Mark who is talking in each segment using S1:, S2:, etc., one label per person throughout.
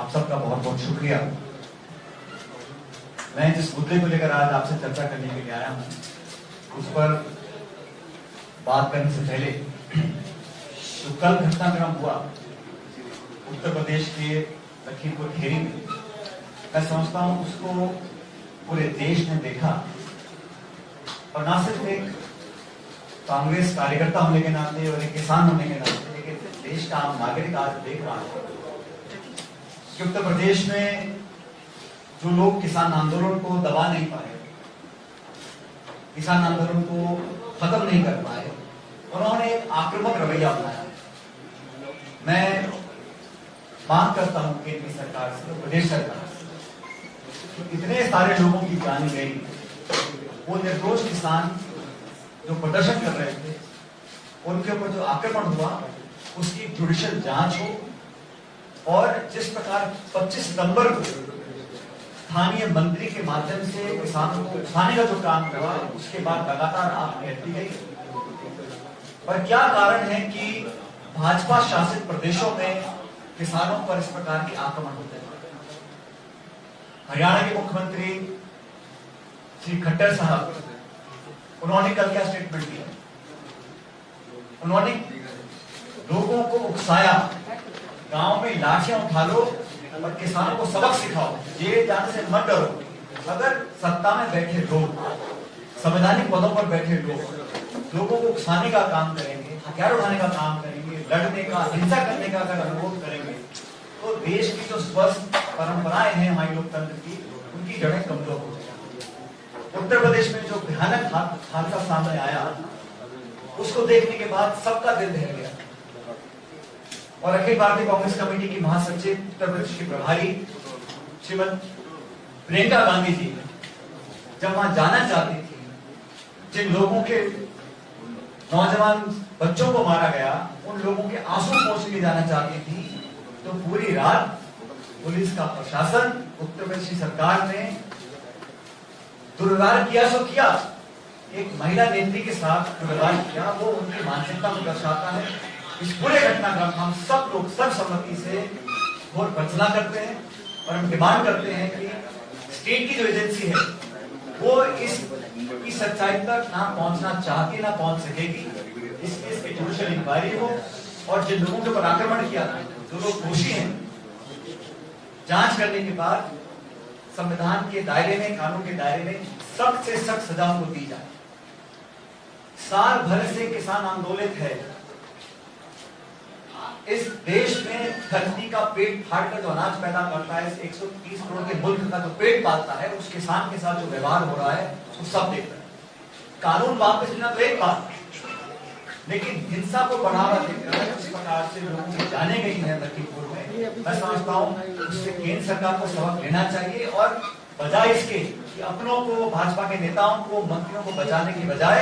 S1: आप सबका बहुत बहुत शुक्रिया। मैं जिस मुद्दे को लेकर आज आपसे चर्चा करने के लिए आया हूं, उस पर बात करने से पहले जो कल घटनाक्रम हुआ उत्तर प्रदेश के लखीमपुर खीरी में, मैं समझता हूं उसको पूरे देश ने देखा, और ना सिर्फ एक कांग्रेस कार्यकर्ता होने के नाते और एक किसान होने के नाते, लेकिन देश का आम नागरिक आज देख रहा है कि उत्तर प्रदेश में जो लोग किसान आंदोलन को दबा नहीं पाए, किसान आंदोलन को खत्म नहीं कर पाए, उन्होंने एक आक्रामक रवैया अपनाया। मैं मांग करता हूं केंद्र सरकार से, प्रदेश सरकार से, इतने सारे लोगों की जान गई, वो निर्दोष किसान जो प्रदर्शन कर रहे थे, उनके ऊपर जो आक्रमण हुआ उसकी जुडिशियल जांच हो, और जिस प्रकार 25 सितंबर को स्थानीय मंत्री के माध्यम से किसानों को उठाने का जो काम हुआ, उसके बाद लगातार आग हटती गई। पर क्या कारण है कि भाजपा शासित प्रदेशों में किसानों पर इस प्रकार के आक्रमण होते हैं? हरियाणा के मुख्यमंत्री श्री खट्टर साहब, उन्होंने कल क्या स्टेटमेंट दिया? उन्होंने लोगों को उकसाया, गांव में लाठियां उठा लो और किसानों को सबक सिखाओ, जेल जाने से मत डरो। अगर सत्ता में बैठे लोग, संवैधानिक पदों पर बैठे लोग लोगों को उकसाने का काम करेंगे, हथियार उठाने का काम करेंगे, लड़ने का, हिंसा करने का अगर अनुरोध करेंगे, तो देश की जो स्वस्थ परंपराएं हैं हमारे लोकतंत्र की, उनकी जड़ें कमजोर हो जाएंगी। उत्तर प्रदेश में जो भयानक हादसा सामने आया, उसको देखने के बाद सबका दिल दहल गया, और अखिल भारतीय कांग्रेस कमेटी की महासचिव, उत्तर प्रदेश की प्रभारी श्रीमती प्रियंका गांधी जी जब वहां जाना चाहती थी, जिन लोगों के नौजवान बच्चों को मारा गया, उन लोगों के आंसू पोंछ के जाना चाहती थी, तो पूरी रात पुलिस का प्रशासन, उत्तर प्रदेश की सरकार ने दुर्व्यवहार किया सो किया। एक महिला नेत्री के साथ दुर्व्यवहार किया, वो उनकी मानसिकता को दर्शाता है। इस पूरे घटनाक्रम हम सब लोग सर्वसम्मति से घोर भर्त्सना करते हैं, और हम डिमांड करते हैं कि स्टेट की जो एजेंसी है वो इसकी सच्चाई तक ना पहुंचना चाहती, ना पहुंच सकेगी। इसलिए इसकी जुडिशियल इंक्वायरी हो, और जिन लोगों के ऊपर आक्रमण किया, जो लोग दोषी हैं, जांच करने के बाद संविधान के दायरे में, कानून के दायरे में सख्त से सख्त सजा उनको दी जाए। साल भर से किसान आंदोलित है। इस देश में धरती का पेट फाड़कर जो अनाज पैदा करता है, 130 करोड़ के मुल्क का जो पेट पालता है, उस किसान के साथ जो व्यवहार हो रहा है, वो सब देख रहे हैं। कानून वापस लेना तो एक बात, लेकिन हिंसा को बढ़ावा देकर जिस प्रकार से लोगों की जाने गई है लखीमपुर में, मैं समझता हूँ उससे केंद्र सरकार को सबक लेना चाहिए, और बजाय इसके कि अपनों को, भाजपा के नेताओं को, मंत्रियों को बचाने की बजाय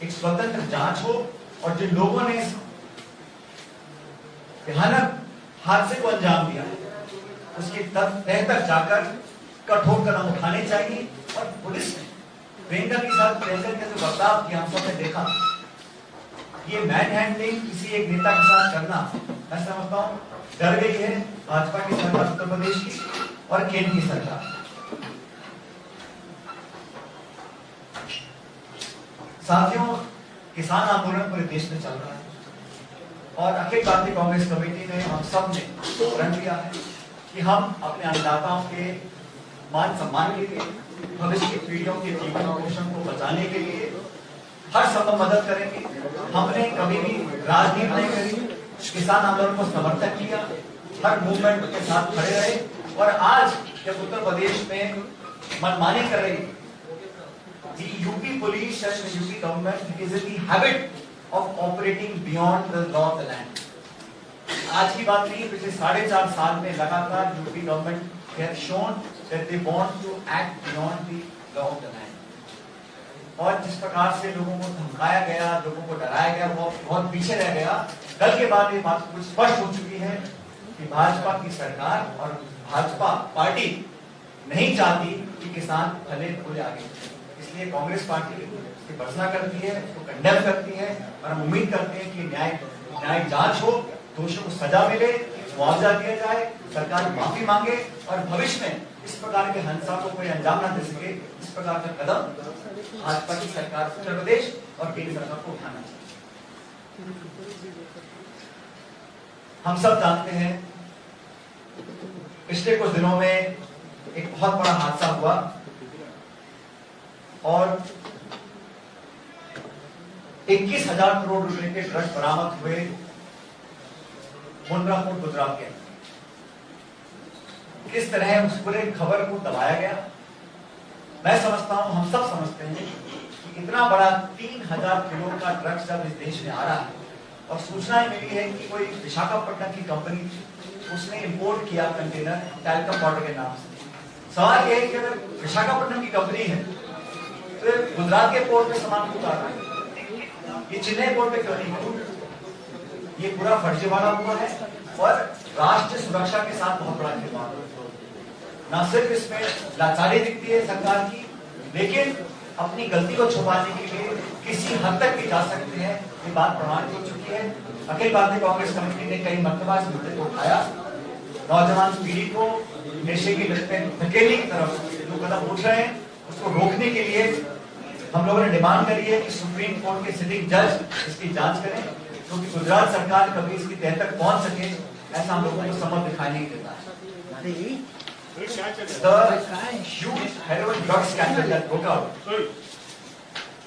S1: एक स्वतंत्र जांच हो, और जिन लोगों ने इस भयानक हादसे को अंजाम दिया, उसकी तह तक जाकर कठोर कदम उठाने चाहिए। और पुलिस ने प्रियंका के साथ प्रियंका के जो बर्ताव किया, हम सबने देखा, ये मैन हैंडलिंग किसी एक नेता के साथ करना, मैं समझता हूं डर गई है भाजपा की सरकार, उत्तर प्रदेश की और केंद्र की सरकार। साथियों, किसान आंदोलन पूरे देश में चल रहा है, और अखिल भारतीय कांग्रेस कमेटी ने, हम सब ने प्रण लिया है कि हम अपने अन्नदाताओं के मान सम्मान के लिए, भविष्य की पीढ़ियों के जीवन पोषण को बचाने के लिए हर संभव मदद करेंगे। हमने कभी भी राजनीति नहीं करी, किसान आंदोलन को समर्थन किया, हर मूवमेंट के साथ खड़े रहे, और आज जब उत्तर प्रदेश में मनमानी कर रही, UP police and UP government is in the habit of operating beyond the law of the land। आज की बात नहीं, पिछले 4.5 साल में लगातार UP government have shown that they want to act beyond the law of the land। और जिस प्रकार से लोगों को धमकाया गया, लोगों को डराया गया, वो बहुत पीछे रह गया। कल के बाद ये बात कुछ स्पष्ट हो चुकी है कि भाजपा की सरकार और भाजपा पार्टी नहीं चाहती कि किसान फले फूले आगे। इसलिए कांग्रेस पार्टी भर्त्सना करती है, उसको कंडेम करती है, और हम उम्मीद करते हैं कि न्याय जांच हो, दोषियों को सजा मिले, मुआवजा दिया जाए, सरकार माफी मांगे और भविष्य में इस प्रकार के हिंसा को कोई अंजाम न दे सके, इस प्रकार का कदम भाजपा की सरकार, उत्तर प्रदेश और केंद्र सरकार को उठाना चाहिए। हम सब जानते हैं पिछले कुछ दिनों में एक बहुत बड़ा हादसा हुआ और 21,000 करोड़ रुपए के ड्रग्स बरामद हुए मुंद्रा पोर्ट गुजरात के। किस तरह उस पूरे खबर को दबाया गया, मैं समझता हूं, हम सब समझते हैं कि इतना बड़ा 3,000 किलो का ड्रग्स जब इस देश में आ रहा है और सूचना मिली है कि कोई विशाखापट्टनम की कंपनी थी, उसने इंपोर्ट किया कंटेनर टैल्कम पाउडर के नाम से। सवाल यह है कि अगर विशाखापट्टनम की कंपनी है तो गुजरात के पोर्ट में सामान क्यों उतार रहा है, ये चेन्नई पोर्ट में क्यों नहीं है? ये पूरा फर्जीवाड़ा हुआ है और राष्ट्रीय सुरक्षा के साथ बहुत बड़ा खिलवाड़ है। न सिर्फ इसमें लाचारी दिखती है सरकार की, लेकिन अपनी गलती को छुपाने के लिए किसी हद तक भी जा सकते हैं, ये बात प्रमाणित हो चुकी है। अखिल भारतीय कांग्रेस कमेटी ने कई मरतबा इस मुद्दे को उठाया, नौजवान पीढ़ी को नशे की लत में धकेलने की तरफ जो कदम उठ रहे हैं उसको रोकने के लिए हम लोगों ने डिमांड करी है कि सुप्रीम कोर्ट के सिटिंग जज इसकी जांच करें, क्योंकि तो गुजरात सरकार कभी इसकी तह तक पहुंच सके ऐसा हम लोगों को समझ दिखाई नहीं देता है। The huge heroin drug scandal that broke out,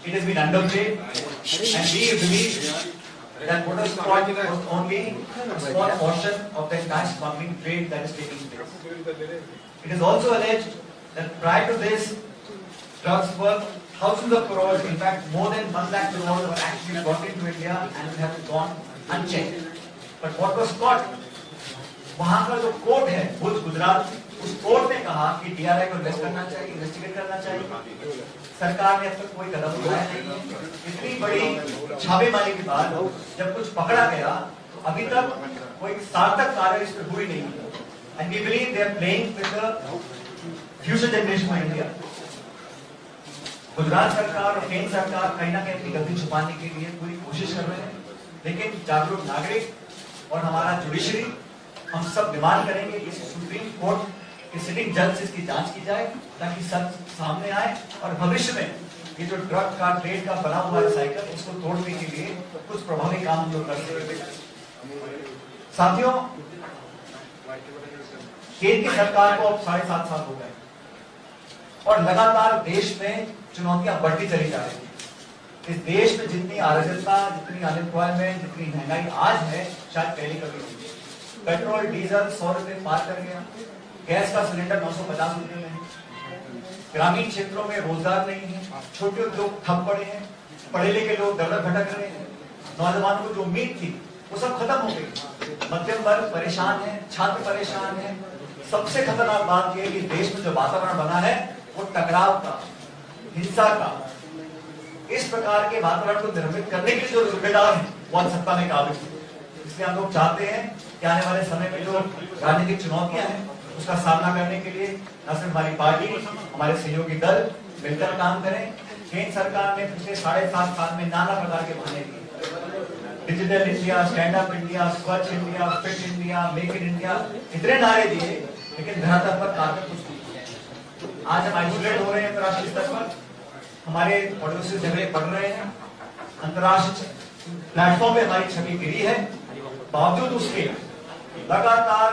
S1: it has been underplayed, and we believe that what is called was only a small portion of the entire smuggling trade that is taking place. It is also alleged that prior to this, drugs worth thousands of crores, in fact more than 1 lakh crores were actually brought into India and have gone unchecked. But what was caught, वहां का जो court है भुज गुजरात, उस court ने कहा कि DRI को investigate करना चाहिए। सरकार ने अब तक कोई कदम उठाया नहीं है। इतनी बड़ी छापेमारी के बाद जब कुछ पकड़ा गया तो अभी तक कोई सार्थक कार्य इस पर हुई नहीं है। And we believe they are playing with the future generation of India. Gujarat सरकार और केंद्र सरकार कहीं ना कहीं अपनी गलती छुपाने के लिए पूरी कोशिश कर रहे हैं, लेकिन जागरूक नागरिक और हमारा जुडिशरी हम सब डिमांड करेंगे कि सुप्रीम कोर्ट के सिटिंग जज से इसकी जांच की जाए ताकि सच सामने आए और भविष्य में ये जो ड्रग का ट्रेड का बना हुआ साइकिल उसको तोड़ने के लिए कुछ प्रभावी काम हम लोग कर सकें। साथियों, केंद्र की सरकार को अब 7.5 साल हो गए और लगातार देश में चुनौतियां बढ़ती चली जा रही है। इस देश में जितनी अराजकता, जितनी अनएम्प्लॉयमेंट, जितनी महंगाई आज है शायद पहले कभी नहीं। पेट्रोल डीजल 100 रुपए पार कर गया, गैस का सिलेंडर 950 रुपए में है, ग्रामीण क्षेत्रों में रोजगार नहीं है, छोटे उद्योग ठप पड़े हैं, पढ़े लिखे लोग दर दर भटक रहे हैं, नौजवानों को जो उम्मीद थी वो सब खत्म हो गई। मध्यम वर्ग परेशान है, छात्र परेशान है। सबसे खतरनाक बात यह है कि देश में जो वातावरण बना है वो टकराव का, हिंसा का, इस प्रकार के वातावरण को निर्मित करने के लिए जो जिम्मेदार है वो आज सत्ता में काबिज है। इसलिए हम लोग चाहते हैं कि आने वाले समय में जो राजनीतिक चुनौतियां हैं उसका सामना करने के लिए न सिर्फ हमारी पार्टी, हमारे सहयोगी दल मिलकर काम करें। केंद्र सरकार ने पिछले 7.5 साल में नाना प्रकार के बहाने दिए, digital India, stand up India, Swachh India, fit India, make in India, इतने नारे दिए, लेकिन धरातल पर कार्य कुछ नहीं। आज हम आइसोलेट हो रहे हैं अंतर्राष्ट्रीय स्तर पर, हमारे पड़ोसी झगड़े बढ़ रहे हैं, अंतर्राष्ट्रीय प्लेटफॉर्म पे हमारी छवि गिरी है। बावजूद उसके लगातार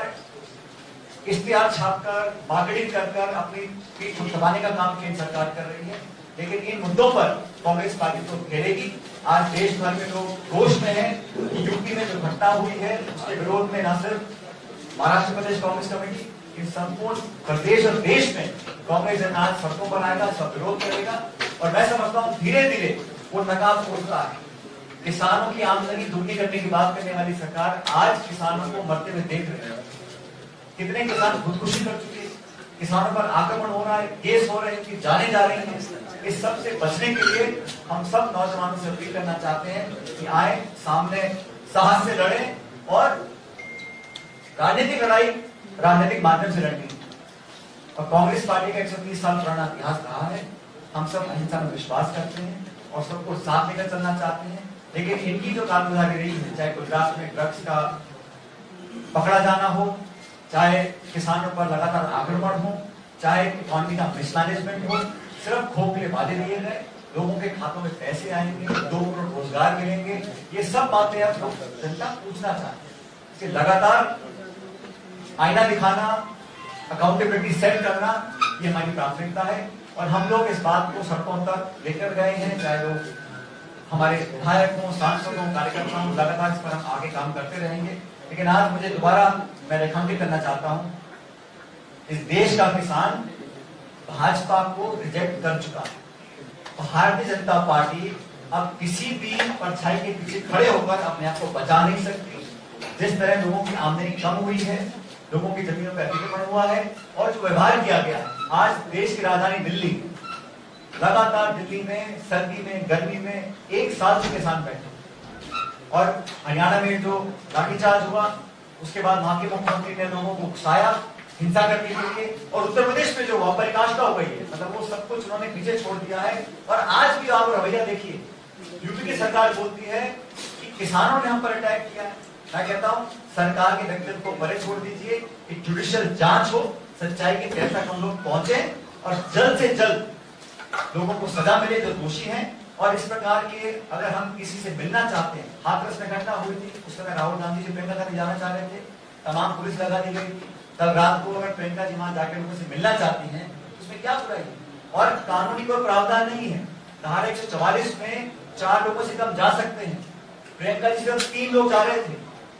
S1: इश्तिहार छापकर, मार्केटिंग कर अपनी पीठ को दबाने का काम केंद्र सरकार कर रही है। लेकिन इन मुद्दों पर कांग्रेस पार्टी तो घेरेगी। आज देश भर में लोग रोष में हैं कि यूपी में जो घटना हुई है उसके विरोध में न सिर्फ महाराष्ट्र प्रदेश कांग्रेस कमेटी, इस संपूर्ण प्रदेश और देश में कांग्रेस आज सड़कों पर आएगा, सब विरोध करेगा। और मैं समझता हूँ धीरे धीरे वो नकाब खोलता है। किसानों की आमदनी दुगनी करने की बात करने वाली सरकार आज किसानों को मरते हुए देख रहे हैं। कितने किसान खुदकुशी कर चुके हैं, किसानों पर आक्रमण हो रहा है, केस हो रहे हैं कि जाने जा रहे हैं। इस सब से बचने के लिए हम सब नौजवानों से अपील करना चाहते हैं कि आए, सामने साहस से लड़ें और राजनीतिक लड़ाई राजनीतिक माध्यम से लड़नी। और कांग्रेस पार्टी का 130 साल पुराना इतिहास रहा है। हम सब अहिंसा में विश्वास करते हैं और सबको साथ लेकर चलना चाहते हैं। लेकिन इनकी जो कारगुजारी रही है, चाहे गुजरात में ड्रग्स का पकड़ा जाना हो, चाहे किसानों पर लगातार आक्रमण हो, चाहे इकोनॉमी का मिसमैनेजमेंट हो, सिर्फ खोखले वादे दिए गए, लोगों के खातों में पैसे आएंगे, लोगों को रोजगार मिलेंगे, ये सब बातें अब जनता पूछना चाहती है। लगातार आईना दिखाना, अकाउंटेबिलिटी सेट करना, ये हमारी प्राथमिकता है और हम लोग इस बात को सड़कों तक लेकर गए हैं, चाहे वो हमारे विधायक हों, सांसद हों, कार्यकर्ता हों, लगातार इस पर हम आगे काम करते रहेंगे। लेकिन आज मुझे दोबारा मैं रेखांकित करना चाहता हूं, इस देश का किसान भाजपा को रिजेक्ट कर चुका है। भारतीय जनता पार्टी अब किसी भी परछाई के पीछे खड़े होकर अपने आप को बचा नहीं सकती। जिस तरह लोगों की आमदनी कम हुई है, लोगों की जमीनों पर अतिक्रमण हुआ है और जो व्यवहार किया गया है, आज देश की राजधानी दिल्ली, लगातार दिल्ली में सर्दी में गर्मी में 1 साल से किसान बैठे और हरियाणा में जो लाठीचार्ज हुआ, उसके बाद वहां के मुख्यमंत्री ने लोगों को उकसाया हिंसा करने के लिए, और उत्तर प्रदेश में जो हुआ पराकाष्ठा हो गई है, मतलब वो सब कुछ उन्होंने पीछे छोड़ दिया है। और आज भी आप रवैया देखिए, यूपी की सरकार बोलती है कि किसानों ने हम पर अटैक किया है। मैं कहता हूं सरकार के व्यक्तित्व को परे छोड़ दीजिए, एक जुडिशियल जांच हो, सच्चाई की तह तक हम लोग पहुंचे और जल्द से जल्द लोगों को सजा मिले जो दोषी हैं। और इस प्रकार के अगर हम किसी से मिलना चाहते हैं, हाथरस में घटना हुई थी, उस समय राहुल गांधी जी प्रियंका गांधी जाना चाह रहे थे, तमाम पुलिस लगा दी गई थी। कल रात को अगर प्रियंका जी वहां जाकर लोगों से मिलना चाहती हैं, उसमें क्या बुराई है? और कानूनी कोई प्रावधान नहीं है। धारा 144 में 4 लोगों से कम जा सकते हैं। प्रियंका जी सिर्फ 3 लोग जा रहे थे,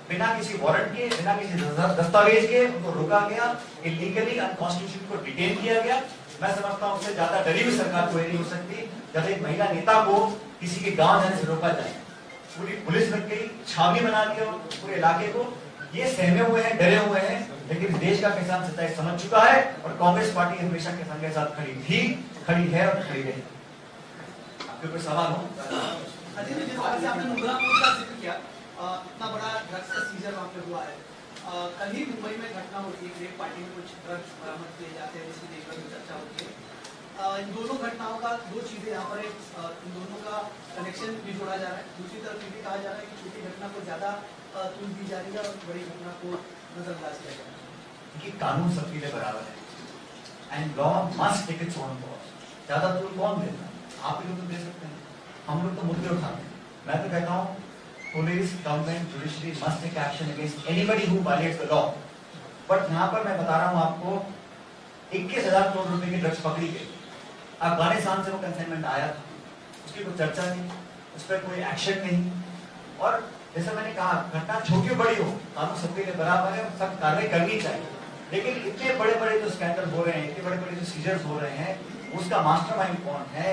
S1: बिना किसी वारंट के, बिना किसी दस्तावेज के उनको रोका गया, इलीगली अनकॉन्स्टिट्यूशनल को डिटेन किया गया। मैं समझता हूं उससे ज्यादा डरी हुई सरकार कोई नहीं हो सकती जब एक महिला नेता को किसी के गांव जाने से रोका जाए। पूरी पुलिस लग गई, छावनी बना दिया पूरे इलाके को। ये सहमे हुए हैं, डरे हुए हैं, लेकिन देश का किसान सच्चाई समझ चुका है और कांग्रेस पार्टी हमेशा किसान के साथ खड़ी थी, खड़ी है और खड़ी रहेगी। आपके कोई सवाल हो?
S2: आपने मुगलापुर का जिक्र किया, इतना बड़ा ड्रग्स का सीजन वहाँ पे हुआ है। कल ही मुंबई में घटना होती है, ग्रेप पार्टी में कुछ ड्रग्स बरामद किए जाते हैं, जिसकी देखकर चर्चा होती है। इन दोनों घटनाओं का 2 चीजें यहाँ पर, इन दोनों का कनेक्शन भी जोड़ा जा रहा है। दूसरी तरफ ये भी कहा जा रहा है कि छोटी घटना को ज्यादा तूल दी जा रही है और बड़ी घटना को नजरअंदाज किया जा रहा है।
S1: क्योंकि कानून सबके लिए बराबर है and law must take its own course. ज्यादा तूल कौन देता है? आप ही लोग तो दे सकते हैं, हम लोग तो मुद्दे उठाते हैं। मैं तो कहता हूँ police, government, judiciary must take action against anybody who violates the law. But यहाँ पर मैं बता रहा हूँ आपको, 21,000 करोड़ रुपए की ड्रग्स पकड़ी गई। अफगानिस्तान से वो कंसाइनमेंट आया था, उसकी कोई चर्चा नहीं, उस पर कोई एक्शन नहीं। और जैसा मैंने कहा, घटना छोटी बड़ी हो, कानून सबके लिए बराबर है, सब कार्रवाई करनी चाहिए। लेकिन इतने बड़े बड़े जो स्कैंडल हो रहे हैं, इतने बड़े बड़े जो सीजर्स हो रहे हैं, उसका मास्टरमाइंड कौन है?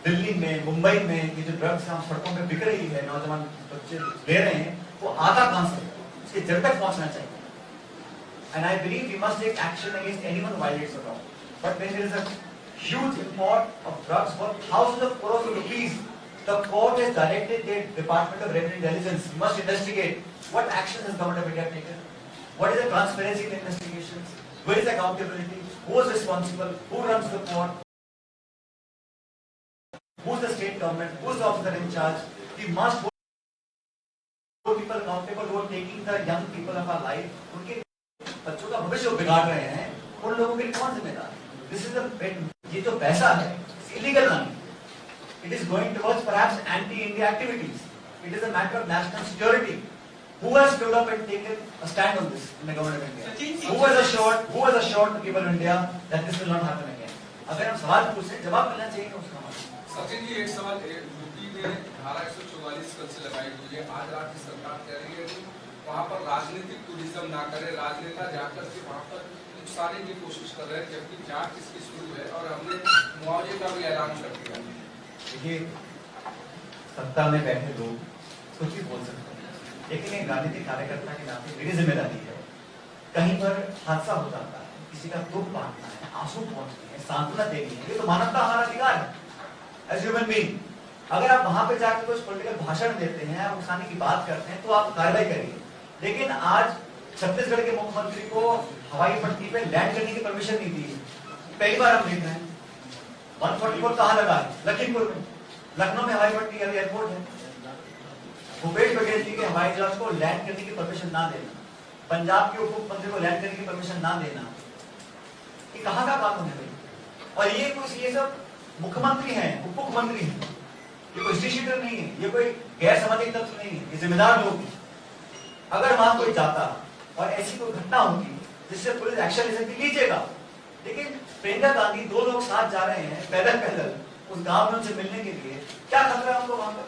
S1: दिल्ली में, मुंबई में ये जो ड्रग्स हम सड़कों पे बिक रही है, नौजवान बच्चे ले रहे हैं, वो आता कहां से? उसके जड़ तक पहुंचना चाहिए। And I believe we must take action against anyone who violates the law. But when there is a huge import of drugs for thousands of crores of rupees, the court has directed the Department of Revenue Intelligence must investigate what actions has government of India taken, what is the transparency in the investigations, where is accountability, who is responsible, who runs the court, who is the state government, who is the officer in charge. We must hold people accountable who are taking the young people of our life, उनके बच्चों का भविष्य बिगाड़ रहे हैं, उन लोगों के लिए कौन जिम्मेदार है? This is the ये जो पैसा है, illegal money. It is going towards perhaps anti-India activities. It is a matter of national security. Who has stood up and taken a stand on this in the government of India? Who has assured the people of India that this will not happen again? अगर हम सवाल पूछे, जवाब मिलना चाहिए उसका।
S3: सचिन जी, एक सवाल, यूपी में धारा 144 कल से लगाई हुई है। आज राज्य सरकार कह रही है कि वहाँ पर राजनीतिक टूरिज्म ना करे, राजनेता जाकर के वहाँ पर नुकसाने की कोशिश कर रहे हैं, जबकि जांच इसकी शुरू है और हमने मुआवजे का भी ऐलान कर दिया।
S1: देखिए, सत्ता में बैठे लोग कुछ भी बोल सकते हैं, लेकिन एक राजनीतिक कार्यकर्ता के नाते मेरी जिम्मेदारी है, कहीं पर हादसा हो जाता है, किसी का दुख बांटना है, आंसू पहुंचने हैं, सांत्वना देनी है, ये तो मानवता हमारा अधिकार है एज ह्यूमन बीइंग। अगर आप वहां पे जाकर कुछ पॉलिटिकल भाषण देते हैं, आप उकसाने की बात करते हैं, तो आप कार्रवाई करिए। लेकिन आज छत्तीसगढ़ के मुख्यमंत्री को हवाई पट्टी पे लैंड करने की परमिशन नहीं दी। पहली बार हम देख रहे हैं 144 कहाँ लगा है? लखीमपुर में, लखनऊ में हवाई पट्टी एयरपोर्ट है। भूपेश बघेल जी के हवाई जहाज को लैंड करने की परमिशन ना देना, पंजाब के उप मुख्यमंत्री को लैंड करने की परमिशन ना देना, ये कहाँ का कानून है भाई? और ये सब मुख्यमंत्री हैं, उप मुख्यमंत्री हैं, ये कोई हिस्ट्री शीटर नहीं है, ये कोई गैर सामाजिक तत्व नहीं है, ये जिम्मेदार लोग हैं। अगर वहां कोई जाता और ऐसी कोई घटना होगी जिससे पुलिस एक्शन ले सकती, लीजिएगा, लेकिन प्रियंका गांधी 2 लोग साथ जा रहे हैं पैदल पैदल उस गांव में उनसे मिलने के लिए, क्या खतरा है उनको वहां पर?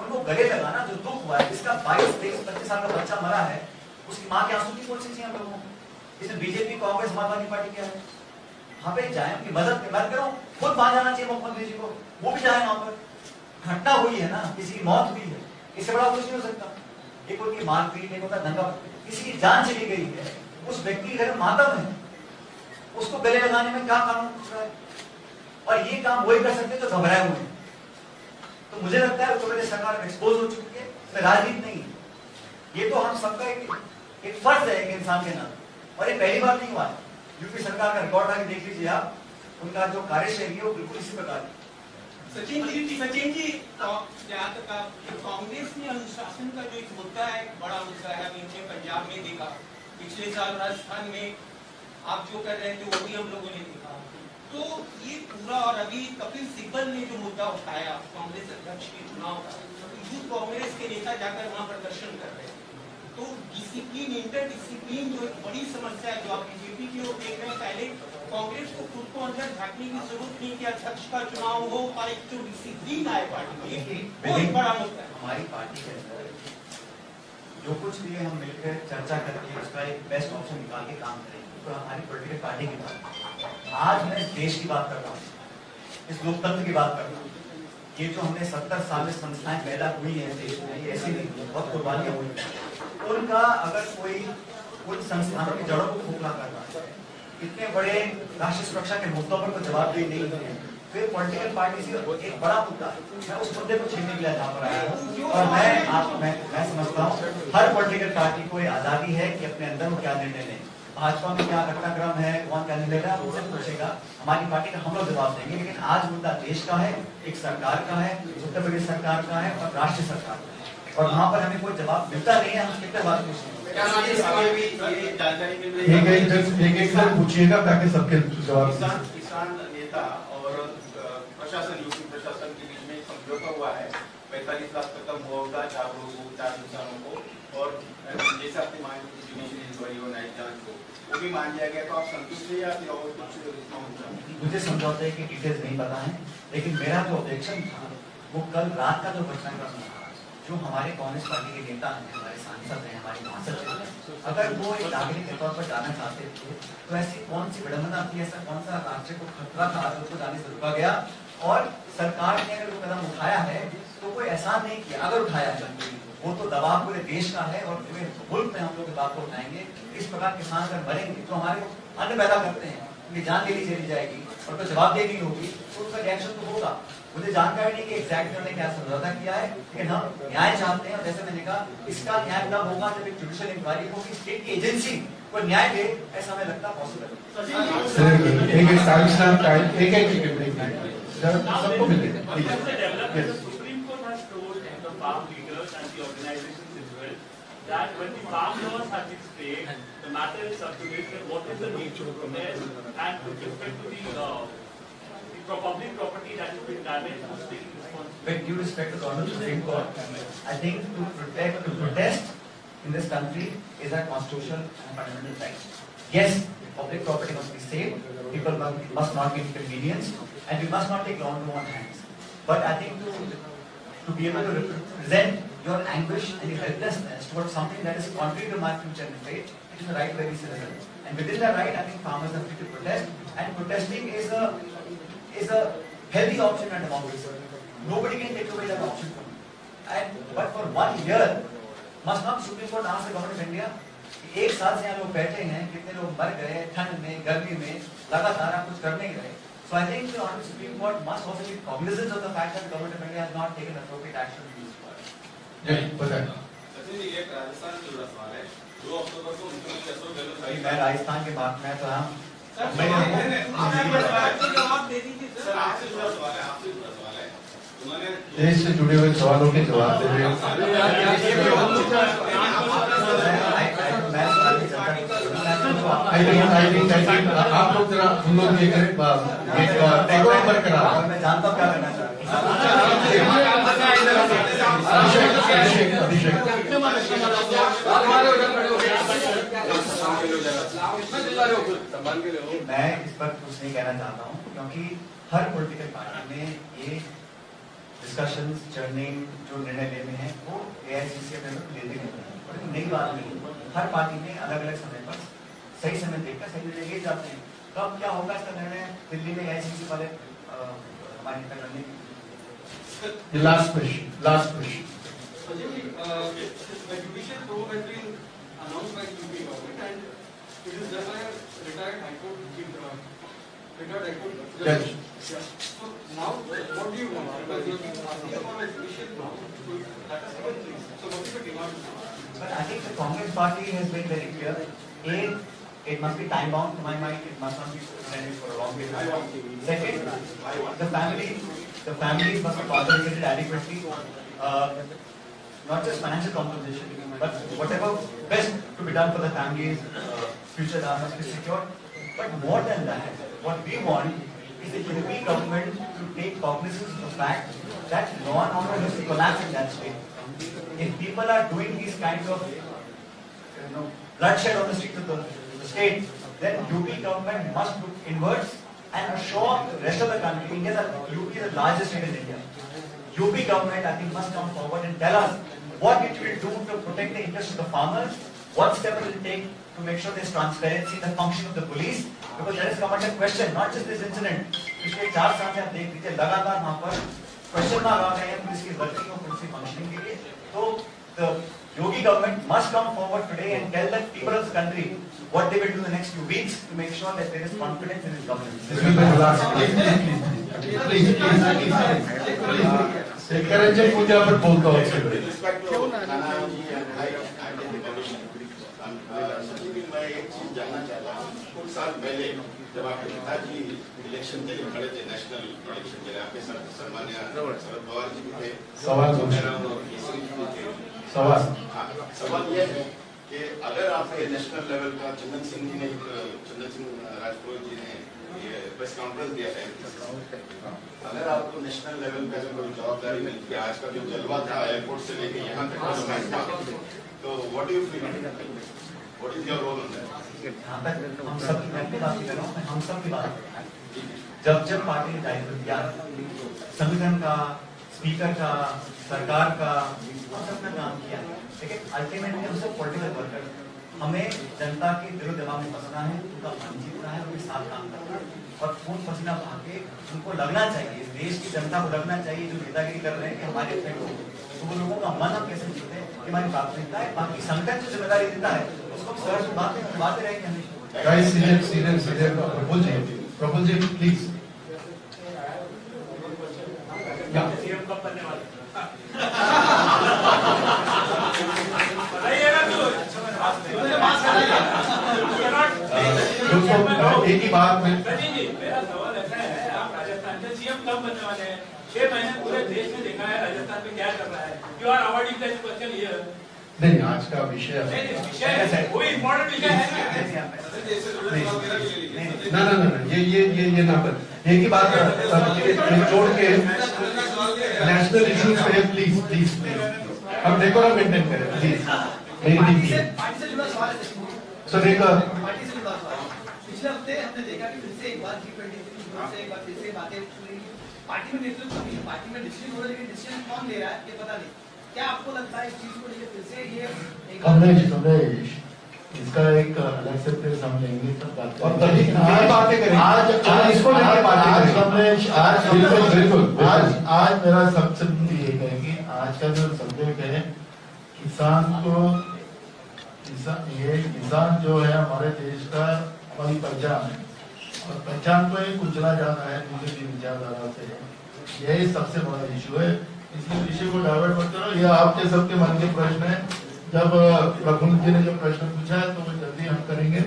S1: उनको गले लगाना, जो दुख हुआ है, जिसका 22, 23, 25 साल का बच्चा मरा है, उसकी माँ के आंसू की कोशिश चाहिए हम लोगों को। इसमें बीजेपी, कांग्रेस, समाजवादी पार्टी क्या है? वहां पे जाए, उनकी मदद करो, खुद वहां जाना चाहिए मुख्यमंत्री जी को, वो भी जाए वहां पर। घटना हुई है ना, किसी की मौत हुई है, इससे बड़ा कुछ नहीं हो सकता। एक उनकी मारपीट, एक उनका दंगा, किसी की जान चली गई है, उस व्यक्ति के घर में मातम है, उसको गले लगाने में क्या कानून पूछ रहा है? और ये काम वही कर सकते जो घबराए हुए हैं। तो मुझे लगता है उत्तर प्रदेश सरकार एक्सपोज हो चुकी है, इसमें राजनीति नहीं है। ये तो हम सबका एक फर्ज है एक इंसान के नाते, और ये पहली बार नहीं हुआ है। यूपी सरकार का रिकॉर्ड आगे देख लीजिए आप, उनका जो कार्यशैली है वो बिल्कुल इसी प्रकार है।
S2: सचिन जी, जहाँ तक कांग्रेस में अनुशासन का जो एक मुद्दा है, बड़ा मुद्दा है, हमने पंजाब में देखा, पिछले साल राजस्थान में आप जो कर रहे थे वो भी हम लोगों ने देखा। तो ये पूरा, और अभी कपिल सिब्बल ने जो मुद्दा उठाया कांग्रेस अध्यक्ष के चुनाव का, यूथ कांग्रेस के नेता जाकर वहाँ प्रदर्शन कर रहे हैं। तो डिसिप्लिन, इंटर डिसिप्लिन जो एक बड़ी समस्या है, जो आप बीजेपी की ओर देख रहे हैं, पहले कांग्रेस को खुद को अंदर झांकने की जरूरत नहीं कि अध्यक्ष का चुनाव हो और एक जो डिसिप्लिन आए पार्टी में, वो एक बड़ा मुद्दा है।
S1: हमारी पार्टी के अंदर जो कुछ भी हम मिलकर चर्चा करके उसका एक बेस्ट ऑप्शन निकाल के काम करेंगे, तो हमारी पॉलिटिकल पार्टी की बात। आज मैं इस देश की बात कर रहा हूँ, इस लोकतंत्र की बात कर रहा हूँ। ये जो हमने 70 साल में संस्थाएं पैदा हुई है देश में, ये ऐसी नहीं, बहुत कुर्बानियां हुई हैं। उनका अगर कोई उन संस्थानों की जड़ों को खोखला कर रहा है, इतने बड़े राष्ट्रीय सुरक्षा के मुद्दों पर कोई जवाबदेही नहीं है, फिर पॉलिटिकल पार्टी से एक बड़ा मुद्दा है। मैं उस मुद्दे को छीनने के लिए यहाँ पर आया हूँ, और मैं समझता हूँ हर पॉलिटिकल पार्टी को आजादी है कि अपने अंदर वो क्या निर्णय लें। भाजपा में क्या घटनाक्रम है, कौन क्या निर्णय है, उनसे पूछेगा, हमारी पार्टी का हम लोग जवाब देंगे। लेकिन आज मुद्दा देश का है, एक सरकार का है, उत्तर प्रदेश सरकार का है और राष्ट्रीय सरकार का है, और वहाँ पर हमें कोई जवाब मिलता नहीं है। हम कितने बात
S4: पूछिएगा ताकि सबके जवाब।
S5: किसान नेता और प्रशासन, यूपी प्रशासन के बीच में समझौता हुआ है, 45 लाख तक का मुआवजा 4 लोगों को, 4 किसानों को, और जैसे आपने मान जुडिशियल इंक्वायरी और न्यायिक जांच को वो भी मान लिया गया। तो आप संतुष्ट हैं या फिर और कुछ?
S1: मुझे समझौते की डिटेल्स नहीं पता है, लेकिन मेरा जो ऑब्जेक्शन था वो कल रात का जो घटना था, जो हमारे कांग्रेस पार्टी के नेता हैं, हमारे सांसद हैं, हमारे महासचिव हैं, अगर वो एक नागरिक के तौर पर जाना चाहते थे तो ऐसी कौन सी विडंबना थी, ऐसा कौन सा राज्य को खतरा था उसको जाने से रुका गया? और सरकार ने अगर वो कदम उठाया है तो कोई एहसान नहीं किया। अगर उठाया है वो तो दबाव पूरे देश का है, और पूरे मुल्क में हम लोग इस बात को उठाएंगे। इस प्रकार किसान अगर मरेंगे तो हमारे अन्न पैदा करते हैं, उनकी जान देनी चली जाएगी और तो जवाबदेही होगी, तो उसका रिएक्शन तो होगा। मुझे जानकारी नहीं कि एग्जैक्ट उन्होंने क्या समझौता किया है, लेकिन हम न्याय चाहते हैं। और जैसे मैंने कहा, इसका न्याय तब होगा जब एक जुडिशियल इंक्वायरी होगी, स्टेट की एजेंसी को न्याय दे, ऐसा हमें लगता है पॉसिबल है।
S6: farm leaders and the organizations as well, that when the farm laws have been stayed, the matter is subjugated. What is the need to protest, and with respect to the public property that has been damaged, who's taking responsibility?
S1: With due respect to the Honorable Supreme Court, I think to protest in this country is a constitutional and fundamental right. Yes, public property must be saved, people must not be inconvenienced, and we must not take law into our hands. But I think to be able to represent your anguish and your helplessness towards something that is contrary to my future and fate, it is the right of every citizen. And within that right, I think farmers are free to protest, and protesting is a healthy option in a democracy. Nobody can take away that option from you. But for 1 year, must not Supreme Court ask the government of India? एक साल से यहाँ लोग बैठे हैं, कितने लोग मर गए ठंड में, गर्मी में, लगातार आप कुछ कर नहीं रहे. So I think the Honorable Supreme Court must also be cognizant of the fact that the government of India has not taken appropriate action in this matter.
S5: Sachin ji, एक राजस्थान से जुड़ा सवाल है। 2 अक्टूबर को मुख्यमंत्री अशोक गहलोत,
S1: मैं राजस्थान के बात में तो हम
S2: जवाब दे दीजिए सर।
S5: आपसे जुड़ा सवाल है। उन्होंने
S4: देश से जुड़े हुए सवालों के जवाब दे रहे हैं। आप लोग जरा हम लोग ये करें टेक ओवर करा।
S1: और मैं जानता हूँ क्या करना चाह रहे
S4: अभिषेक
S1: मैं इस पर कुछ नहीं कहना चाहता हूँ, क्योंकि हर पॉलिटिकल पार्टी में ये डिस्कशंस चर्निंग जो निर्णय लेने हैं वो एआईसीसी में लेते रहते हैं, और नई बात नहीं। हर पार्टी में अलग अलग समय पर सही समय देखकर सही निर्णय लिए जाते हैं। कब क्या होगा इसका निर्णय दिल्ली में एआईसीसी वाले हमारे नेता करने की।
S4: Last question
S3: The judicial probe has been announced by the UP government and it is done by a retired High Court chief, retired High Court judge. Yeah. So now, what do you want? Because you have been asking for a judicial probe, so that is given, please. So what is the demand?
S1: But I think the Congress party has been very clear. A, it must be time bound. To my mind, it must not be suspended for a long period of time. Second, the families must be compensated adequately. Not just financial compensation, but whatever best to be done for the families, future must be secured. But more than that, what we want is the UP government to take cognizance of the fact that law and order has collapsed in that state. If people are doing these kinds of bloodshed on the streets of the state, then UP government must look inwards and assure the rest of the country. UP is the largest state in India. UP government, I think, must come forward and tell us what it will do to protect the interests of the farmers, what step it will take to make sure there is transparency in the function of the police, because that has come under question, not just this incident. पिछले 4 साल से आप देख लीजिए लगातार वहाँ पर question mark आ रहे हैं पुलिस की वर्किंग और पुलिस की फंक्शनिंग के लिए। तो the Yogi government must come forward today and tell the people of the country what they will do in the next few weeks to make sure that there is confidence in his government.
S4: This will be the last. Please. Secretary पूजा पर बोलता हूँ secretary.
S7: मैं एक चीज जानना चाहता हूँ। कुछ साल पहले जब आपके पिताजी इलेक्शन के लिए खड़े थे, नेशनल इलेक्शन के लिए, आपके सम्मान्य शरद पवार जी भी थे,
S4: सवाल
S7: ये है कि अगर आपके नेशनल लेवल का चंदन सिंह राजपुरोहित जी ने ये प्रेस कॉन्फ्रेंस दिया था, अगर आपको नेशनल लेवल पे कोई जवाबदारी मिलती है, आज का जो जलवा था एयरपोर्ट से लेके यहाँ तक, तो what do you feel, what is your roll on that?
S1: यहाँ पर हम सब की मैं बात कर रहा हूँ, हम सब की बात कर रहा हूँ। जब पार्टी ने दायित्व दिया, संगठन का, स्पीकर का, सरकार का, हम सब ने काम किया, लेकिन अल्टीमेटली हम सब पॉलिटिकल वर्कर, हमें जनता के दिलो दिमाग में बसना है, उनका मन जीतना है, उनके साथ काम करना है, और खून पसीना बहा के उनको लगना चाहिए, देश की जनता को लगना चाहिए जो नेतागिरी कर रहे हैं कि हमारे अपने लोग, तो वो लोगों का मन हम कैसे जीते हैं, हमारी प्राथमिकता है। बाकी संगठन जो जिम्मेदारी देता है उसको हम सर से बातें रहेंगे हमेशा।
S4: Guys, सीधे प्रफुल्ल जी प्लीज।
S6: सीएम कब बनने वाले?
S4: एक ही बात में
S6: मेरा सवाल ऐसा है, आप राजस्थान के सीएम कब बनने वाले हैं? 6 महीने पूरे देश में देखा है राजस्थान में क्या कर रहा है। You are avoiding that question here.
S4: नहीं, आज का विषय
S6: कोई इम्पोर्टेंट विषय है
S4: ना, ये ना पर एक ही बात जोड़ के नेशनल इश्यूज पे प्लीज हम डेकोरम मेंटेन करें प्लीज।
S2: पार्टी से जुड़ा सवाल है।
S4: सो देखो
S2: पार्टी से जुड़ा सवाल। पिछले हफ्ते हमने देखा कि फिर से एक बार G20 से एक बार फिर से बातें उठ रही हैं। पार्टी में नेतृत्व नहीं है, पार्टी में डिसीजन हो रहा है, लेकिन डिसीजन कौन ले रहा है ये पता नहीं। क्या आपको लगता है इस चीज को लेकर फिर से ये
S8: कमलेश इसका एक अलग से प्रेस हम लेंगे सब बात
S4: और बातें करेंगे। आज इसको लेकर बातें करेंगे।
S8: कमलेश बिल्कुल आज मेरा सबसे ये है कि आज का जो सब्जेक्ट है किसान जो है हमारे देश का हमारी पहचान है, और पहचान को ही कुचला जा रहा है दूसरे की विचारधारा से। यही सबसे बड़ा इशू है, इसलिए विषय को डाइवर्ट मत करो। ये आपके सबके मन के प्रश्न है। जब प्रफुल्ल जी ने जो प्रश्न पूछा है तो वो जल्दी हम करेंगे।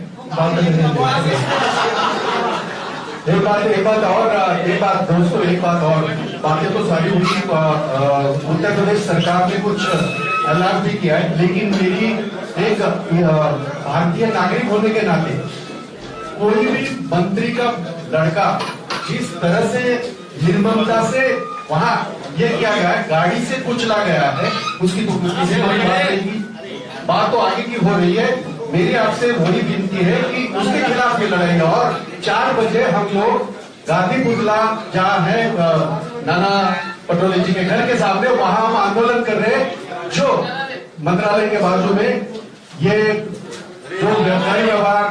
S8: एक बात दोस्तों, एक बात और, बातें तो सारी हुई। उत्तर प्रदेश सरकार ने कुछ
S4: अलार्म भी किया है, लेकिन मेरी एक भारतीय नागरिक होने के नाते कोई भी मंत्री का लड़का जिस तरह से निर्ममता से वहां ये किया गया है, गाड़ी से कुचला गया है, उसकी तो किसी को बात नहीं की। बात तो आगे की हो रही है। मेरी आपसे वही विनती है कि उसके खिलाफ ये लड़ाई है। और 4 बजे हम लोग गांधी पुतला जहाँ है नाना पटोले जी के घर के सामने, वहां हम आंदोलन कर रहे हैं। जो मंत्रालय के बाजू में ये जो व्यापारी व्यवहार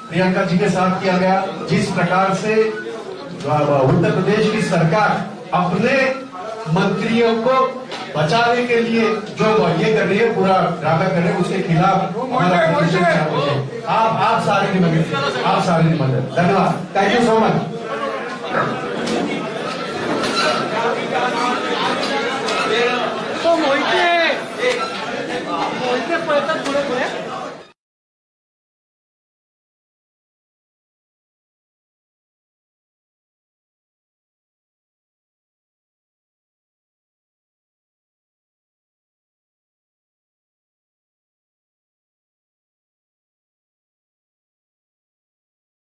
S4: प्रियंका जी के साथ किया गया, जिस प्रकार से उत्तर प्रदेश की सरकार अपने मंत्रियों को बचाने के लिए जो ये कर रही है, पूरा ड्रामा कर रहे हैं, उसके खिलाफ हमारा पोजीशन है। आप सारे निमंत्रण, धन्यवाद, थैंक यू सो मच।
S2: तो मोहिते पळतात पुढे पुढे